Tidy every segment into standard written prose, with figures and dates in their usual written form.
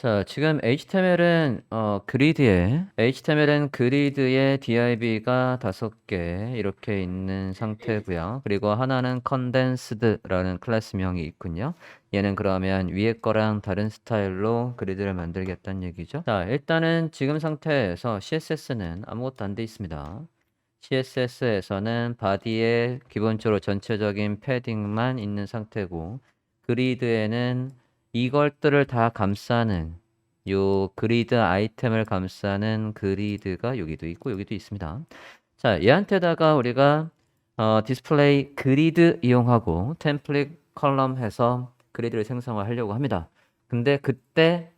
자, 지금 HTML은 그리드에 div가 5개 이렇게 있는 상태고요. 그리고 하나는 condensed라는 클래스명이 있군요. 얘는 그러면 위에 거랑 다른 스타일로 그리드를 만들겠다는 얘기죠. 자, 일단은 지금 상태에서 CSS는 아무것도 안 돼 있습니다. CSS에서는 바디에 기본적으로 전체적인 패딩만 있는 상태고, 그리드에는 이것들을 다 감싸는 요 그리드 아이템을 감싸는 그리드가 여기도 있고 여기도 있습니다. 자, 얘한테다가 우리가 디스플레이 그리드 이용하고 템플릿 컬럼 해서 그리드를 생성하려고 합니다. 근데 그때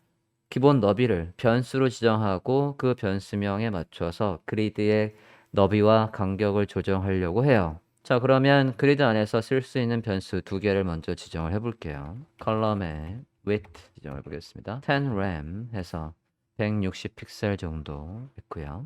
기본 너비를 변수로 지정하고 그 변수명에 맞춰서 그리드의 너비와 간격을 조정하려고 해요. 자, 그러면 그리드 안에서 쓸 수 있는 변수 2개를 먼저 지정을 해볼게요. 컬럼에 width 지정해 보겠습니다. 10 rem 해서 160 픽셀 정도 했고요.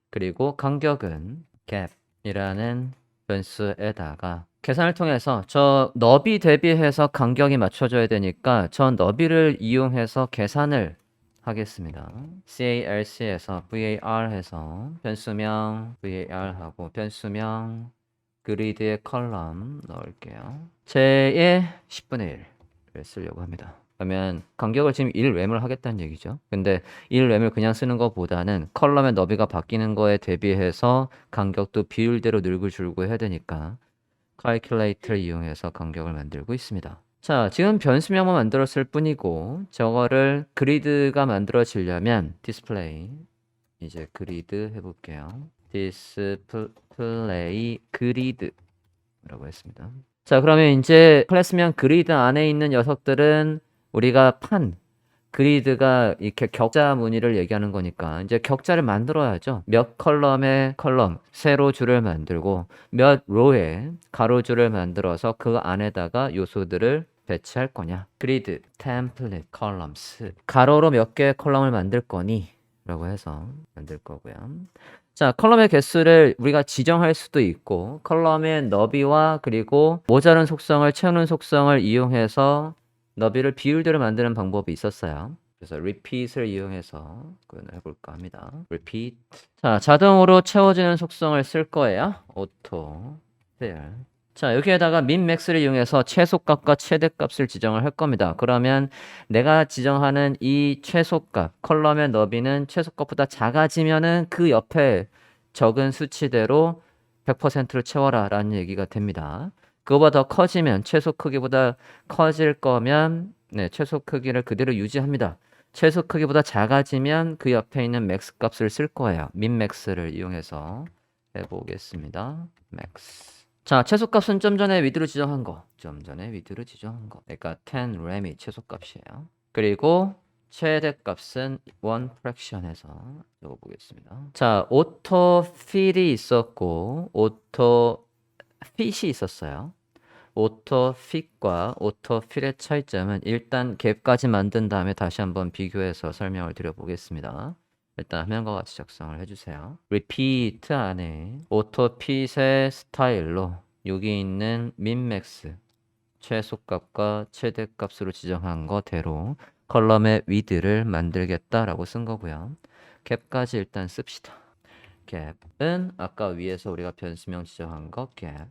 그리고 간격은 gap이라는 변수에다가 계산을 통해서 저 너비 대비해서 간격이 맞춰져야 되니까 저 너비를 이용해서 계산을 하겠습니다. CALC에서 VAR 해서 변수명 VAR 하고 변수명 그리드의 컬럼 넣을게요. 제의 10분의 1을 쓰려고 합니다. 그러면 간격을 지금 1렘을 하겠다는 얘기죠. 근데 1렘을 그냥 쓰는 것보다는 컬럼의 너비가 바뀌는 거에 대비해서 간격도 비율대로 늘고 줄고 해야 되니까 calculator를 이용해서 간격을 만들고 있습니다. 자, 지금 변수명만 만들었을 뿐이고 저거를 그리드가 만들어지려면 디스플레이 이제 그리드 해볼게요. 디스플레이 그리드라고 했습니다. 자, 그러면 이제 클래스명 그리드 안에 있는 녀석들은 우리가 그리드가 이렇게 격자 무늬를 얘기하는 거니까 이제 격자를 만들어야죠. 몇 컬럼의 컬럼, 세로 줄을 만들고 몇 로의 가로줄을 만들어서 그 안에다가 요소들을 배치할 거냐. 그리드, 템플릿, 컬럼스. 가로로 몇 개의 컬럼을 만들 거니? 라고 해서 만들 거고요. 자, 컬럼의 개수를 우리가 지정할 수도 있고 컬럼의 너비와 그리고 모자른 속성을 채우는 속성을 이용해서 너비를 비율대로 만드는 방법이 있었어요. 그래서 repeat을 이용해서 구현을 해볼까 합니다. repeat. 자, 자동으로 채워지는 속성을 쓸 거예요. auto fill. 자, 여기에다가 min max를 이용해서 최소값과 최대값을 지정을 할 겁니다. 그러면 내가 지정하는 이 최소값, 컬럼의 너비는 최소값보다 작아지면은 그 옆에 적은 수치대로 100%를 채워라 라는 얘기가 됩니다. 그거보다 더 커지면 최소 크기보다 커질 거면 최소 크기를 그대로 유지합니다. 최소 크기보다 작아지면 그 옆에 있는 맥스 값을 쓸 거예요. min max를 이용해서 해보겠습니다. max. 자, 최소 값은 좀 전에 위드로 지정한 거. 그러니까 10 램이 최소 값이에요. 그리고 최대값은 1 프랙션에서 적어보겠습니다. 자, 오토 필이 있었고 오토 핏이 있었어요. 오토 핏과 오토 필의 차이점은 일단 갭까지 만든 다음에 다시 한번 비교해서 설명을 드려보겠습니다. 일단 화면과 같이 작성을 해주세요. repeat 안에 오토 핏의 스타일로 여기 있는 min-max 최소값과 최대값으로 지정한 거대로 컬럼의 width를 만들겠다라고 쓴 거고요. 갭까지 일단 씁시다. 갭은 아까 위에서 우리가 변수명 지정한 거 갭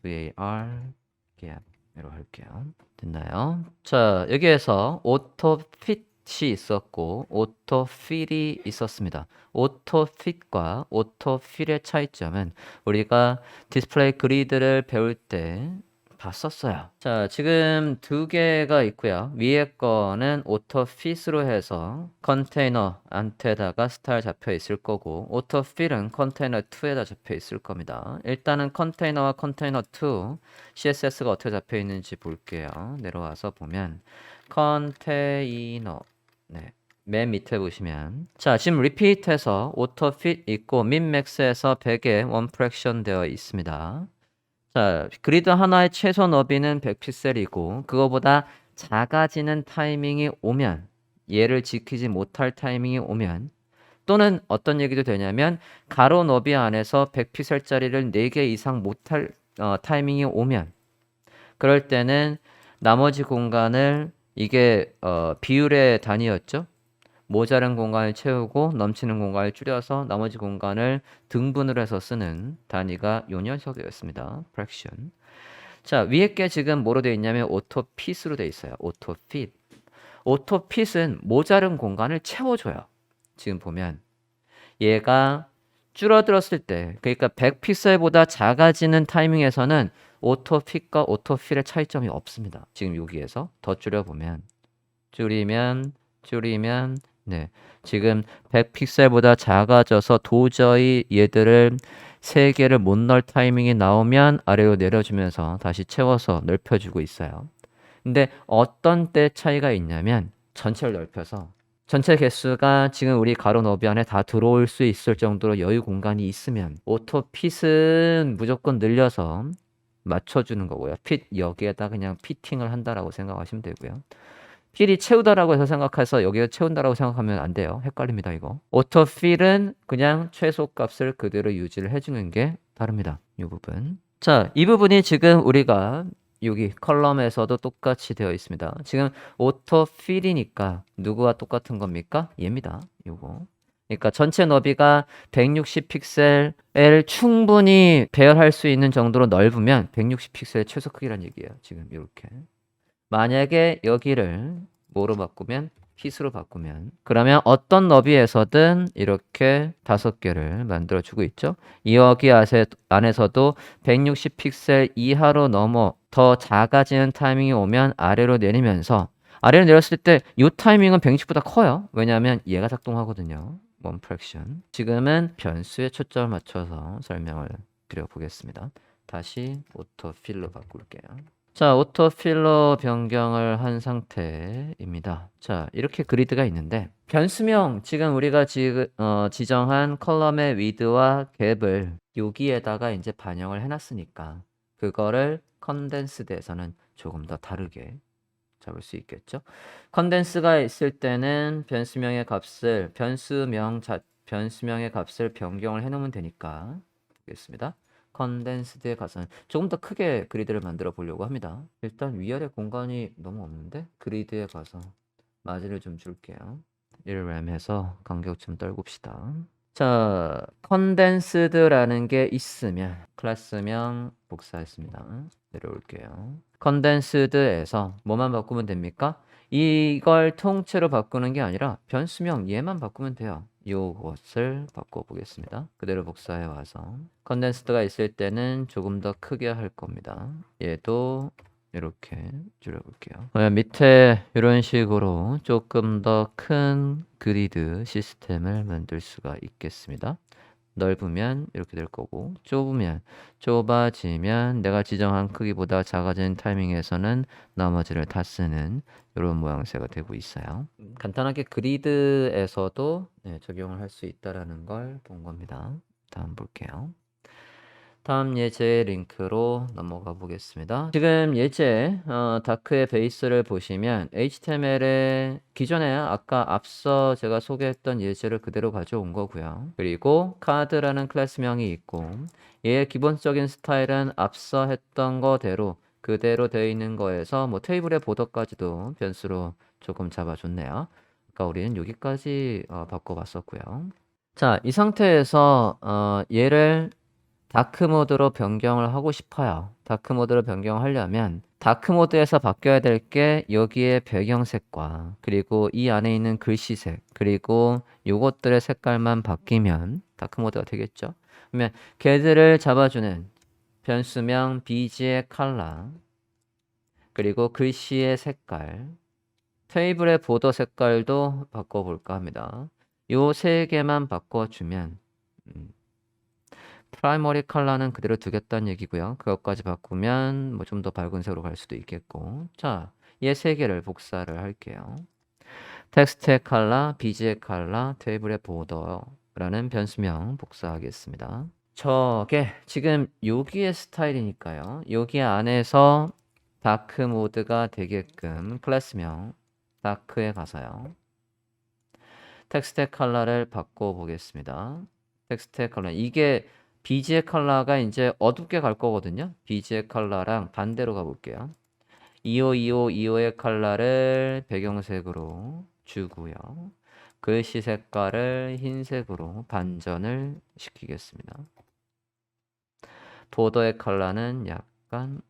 var 갭으로 할게요. 됐나요? 자, 여기에서 auto fit이 있었고 auto fill이 있었습니다. auto fit과 auto fill의 차이점은 우리가 디스플레이 그리드를 배울 때 봤었어요. 자, 지금 2개가 있고요. 위에 거는 오토 핏으로 해서 컨테이너한테다가 스타일 잡혀 있을 거고 오토 필은 컨테이너 2에다 잡혀 있을 겁니다. 일단은 컨테이너와 컨테이너 2 CSS가 어떻게 잡혀 있는지 볼게요. 내려와서 보면 컨테이너 맨 밑에 보시면 자, 지금 리피트해서 오토 핏 있고 min-max에서 100에 1 프랙션 되어 있습니다. 자, 그리드 하나의 최소 너비는 100픽셀이고 그거보다 작아지는 타이밍이 오면 얘를 지키지 못할 타이밍이 오면 또는 어떤 얘기도 되냐면 가로 너비 안에서 100픽셀짜리를 4개 이상 못할 타이밍이 오면 그럴 때는 나머지 공간을 이게 비율의 단위였죠. 모자란 공간을 채우고 넘치는 공간을 줄여서 나머지 공간을 등분을 해서 쓰는 단위가 요 녀석이었습니다. fraction. 자, 위에 게 지금 뭐로 되어 있냐면 auto-fit으로 되어 있어요. auto-fit. auto-fit은 모자른 공간을 채워줘요. 지금 보면 얘가 줄어들었을 때, 그러니까 100픽셀보다 작아지는 타이밍에서는 auto-fit과 auto-fit의 차이점이 없습니다. 지금 여기에서 더 줄여보면 줄이면 네, 지금 100픽셀보다 작아져서 도저히 얘들을 3개를 못 넣을 타이밍이 나오면 아래로 내려주면서 다시 채워서 넓혀주고 있어요. 근데 어떤 때 차이가 있냐면 전체를 넓혀서 전체 개수가 지금 우리 가로 너비 안에 다 들어올 수 있을 정도로 여유 공간이 있으면 오토핏은 무조건 늘려서 맞춰주는 거고요. 핏 여기에다 그냥 피팅을 한다라고 생각하시면 되고요. 필이 채우다라고 해서 생각해서 여기에 채운다라고 생각하면 안 돼요. 헷갈립니다, 이거. 오토필은 그냥 최소값을 그대로 유지를 해주는 게 다릅니다. 이 부분. 자, 이 부분이 지금 우리가 여기 컬럼에서도 똑같이 되어 있습니다. 지금 오토필이니까 누구와 똑같은 겁니까? 얘입니다. 요거. 그러니까 전체 너비가 160픽셀을 충분히 배열할 수 있는 정도로 넓으면 160픽셀의 최소 크기란 얘기예요. 지금 이렇게. 만약에 여기를 뭐로 바꾸면 핏으로 바꾸면 그러면 어떤 너비에서든 이렇게 5개를 만들어 주고 있죠. 여기 안에서도 160픽셀 이하로 넘어 더 작아지는 타이밍이 오면 아래로 내리면서 아래로 내렸을 때 이 타이밍은 160보다 커요. 왜냐하면 얘가 작동하거든요. one fraction. 지금은 변수에 초점을 맞춰서 설명을 드려보겠습니다. 다시 오토필로 바꿀게요. 자, 오토필러 변경을 한 상태입니다. 자, 이렇게 그리드가 있는데 변수명 지금 우리가 지정한 컬럼의 위드와 갭을 여기에다가 이제 반영을 해놨으니까 그거를 컨덴스드에서는 조금 더 다르게 잡을 수 있겠죠. 컨덴스가 있을 때는 변수명의 값을 변수명의 값을 변경을 해놓으면 되니까 보겠습니다. 컨덴스드에 가서는 조금 더 크게 그리드를 만들어 보려고 합니다. 일단 위아래 공간이 너무 없는데 그리드에 가서 마진을 좀 줄게요. 1램 해서 간격 좀 떨굽시다. 자, 컨덴스드라는 게 있으면 클래스명 복사했습니다. 내려올게요. 컨덴스드에서 뭐만 바꾸면 됩니까? 이걸 통째로 바꾸는 게 아니라 변수명 얘만 바꾸면 돼요. 이것을 바꿔보겠습니다. 그대로 복사해 와서 컨덴스드가 있을 때는 조금 더 크게 할 겁니다. 얘도 이렇게 줄여볼게요. 밑에 이런 식으로 조금 더 큰 그리드 시스템을 만들 수가 있겠습니다. 넓으면 이렇게 될 거고 좁으면 좁아지면 내가 지정한 크기보다 작아진 타이밍에서는 나머지를 다 쓰는 이런 모양새가 되고 있어요. 간단하게 그리드에서도 적용을 할 수 있다라는 걸 본 겁니다. 다음 볼게요. 다음 예제 링크로 넘어가 보겠습니다. 지금 예제 다크의 베이스를 보시면 HTML에 기존에 아까 앞서 제가 소개했던 예제를 그대로 가져온 거고요. 그리고 카드라는 클래스명이 있고 얘의 기본적인 스타일은 앞서 했던 거대로 그대로 되어 있는 거에서 뭐 테이블의 보더까지도 변수로 조금 잡아줬네요. 그러니까 우리는 여기까지 바꿔봤었고요. 자, 이 상태에서 얘를 다크 모드로 변경을 하고 싶어요. 다크 모드로 변경하려면 다크 모드에서 바뀌어야 될 게 여기에 배경색과 그리고 이 안에 있는 글씨색 그리고 요것들의 색깔만 바뀌면 다크 모드가 되겠죠. 그러면 걔들을 잡아주는 변수명 bg의 컬러 그리고 글씨의 색깔 테이블의 보더 색깔도 바꿔볼까 합니다. 요 세 개만 바꿔주면 프라이머리 컬러는 그대로 두겠다는 얘기고요. 그것까지 바꾸면 뭐 좀 더 밝은 색으로 갈 수도 있겠고. 자, 얘 세 개를 복사를 할게요. 텍스트의 컬러, 비지의 컬러, 테이블의 보더라는 변수명 복사하겠습니다. 저게 지금 여기의 스타일이니까요. 여기 안에서 다크 모드가 되게끔 클래스명 다크에 가서요. 텍스트의 컬러를 바꿔보겠습니다. 텍스트의 컬러 이게 BG의 컬러가 이제 어둡게 갈 거거든요. BG의 컬러랑 반대로 가볼게요. 2525의 컬러를 배경색으로 주고요. 글씨 색깔을 흰색으로 반전을 시키겠습니다. 보더의 컬러는 약간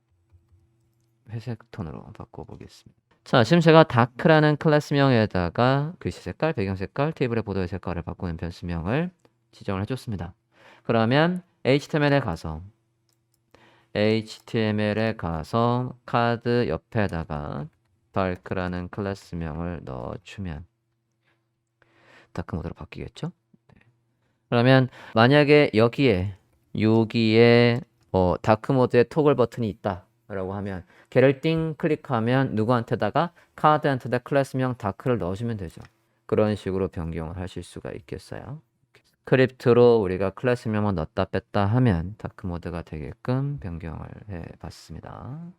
회색 톤으로 바꿔보겠습니다. 자, 지금 제가 다크라는 클래스명에다가 글씨 색깔, 배경 색깔, 테이블의 보더의 색깔을 바꾸는 변수명을 지정을 해줬습니다. 그러면 HTML에 가서 카드 옆에다가 dark라는 클래스명을 넣어주면 다크 모드로 바뀌겠죠? 그러면 만약에 여기에 다크 모드에 토글 버튼이 있다 라고 하면 걔를 띵 클릭하면 누구한테다가 카드한테다 클래스명 다크를 넣어주면 되죠. 그런 식으로 변경을 하실 수가 있겠어요. 스크립트로 우리가 클래스명을 넣었다 뺐다 하면 다크 모드가 되게끔 변경을 해 봤습니다.